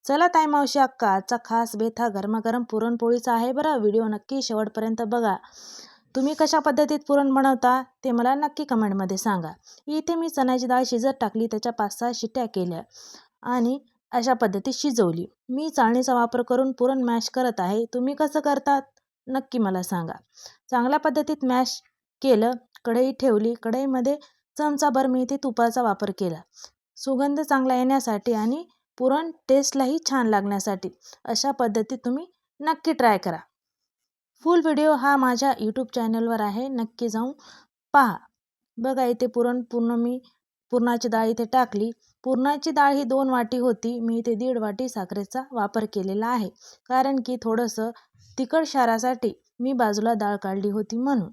चला ताई मावशी अक्का, आजचा खास बेत हा गरमागरम पुरणपोळीचा आहे बरं. व्हिडिओ नक्की शेवटपर्यंत बघा. तुम्ही कशा पद्धतीत पुरण बनवता ते मला नक्की कमेंटमध्ये सांगा. इथे मी चण्याची डाळ शिजत टाकली, त्याच्या 5-6 शिट्ट्या केल्या आणि अशा पद्धतीत शिजवली. मी चाळणीचा वापर करून पुरण मॅश करत आहे. तुम्ही कसं करतात नक्की मला सांगा. चांगल्या पद्धतीत मॅश केलं. कढई ठेवली. कढईमध्ये चमचाभर मी इथे तुपाचा वापर केला. सुगंध चांगला येण्यासाठी आणि पुरण टेस्टलाही छान लागण्यासाठी. अशा पद्धतीत तुम्ही नक्की ट्राय करा. फुल व्हिडिओ हा माझ्या यूट्यूब चॅनलवर आहे, नक्की जाऊन पहा. बघा इथे मी पुरणाची डाळ इथे टाकली. पुरणाची डाळ ही 2 वाटी होती. मी इथे 1.5 वाटी साखरेचा वापर केलेला आहे, कारण की थोडंसं तिखट क्षारासाठी मी बाजूला डाळ काढली होती म्हणून.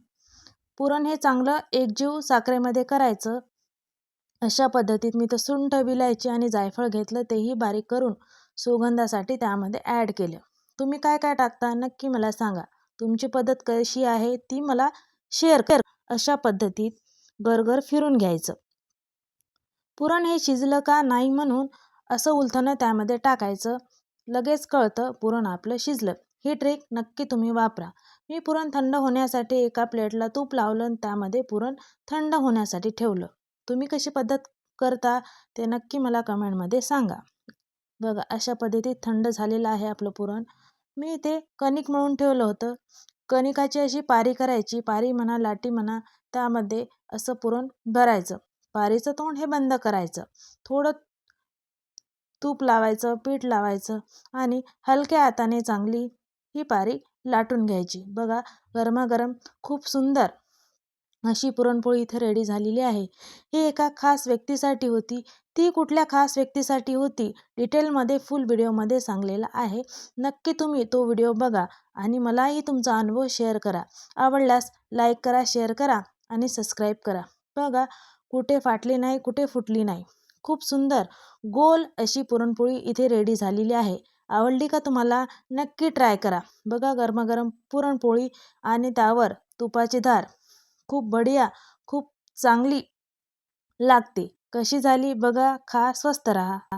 पुरण हे चांगलं एकजीव साखरेमध्ये करायचं. अशा पद्धतीत मी तर सुंठ, विलायची आणि जायफळ घेतलं, तेही बारीक करून सुगंधासाठी त्यामध्ये ॲड केलं. तुम्ही काय काय टाकता नक्की मला सांगा. तुमची पद्धत कशी आहे ती मला शेअर कर. अशा पद्धतीत गरगर फिरून घ्यायचं. पुरण हे शिजलं का नाही म्हणून असं उलथणं त्यामध्ये टाकायचं. लगेच कळतं पुरण आपलं शिजलं. ही ट्रिक नक्की तुम्ही वापरा. मी पुरण थंड होण्यासाठी एका प्लेटला तूप लावलं आणि त्यामध्ये पुरण थंड होण्यासाठी ठेवलं. तुम्ही कशी पद्धत करता ते नक्की मला कमेंटमध्ये सांगा. बघा अशा पद्धतीत थंड झालेलं आहे आपलं पुरण. मी इथे कणिक मळून ठेवलं होतं. कणिकाची अशी पारी करायची. पारी म्हणा, लाटी म्हणा, त्यामध्ये असं पुरण भरायचं. पारीचं तोंड हे बंद करायचं. थोडं तूप लावायचं, पीठ लावायचं आणि हलक्या हाताने चांगली ही पारी लाटून घ्यायची. बघा गरमागरम खूप सुंदर अशी पुरणपोळी इथे रेडी झालेली आहे. ही एका खास व्यक्तीसाठी होती. ती कुठल्या खास व्यक्तीसाठी होती डिटेलमध्ये फुल व्हिडिओमध्ये सांगलेला आहे. नक्की तुम्ही तो व्हिडिओ बघा आणि मलाही तुमचा अनुभव शेअर करा. आवडल्यास लाईक करा, शेअर करा आणि सबस्क्राईब करा. बघा कुठे फाटली नाही, कुठे फुटली नाही. खूप सुंदर गोल अशी पुरणपोळी इथे रेडी झालेली आहे. आवडली का तुम्हाला? नक्की ट्राय करा. बघा गरमागरम पुरणपोळी आणि त्यावर तुपाची धार खूप बढिया, खूप चांगली लागते. कशी झाली बघा. खा, स्वस्त राहा.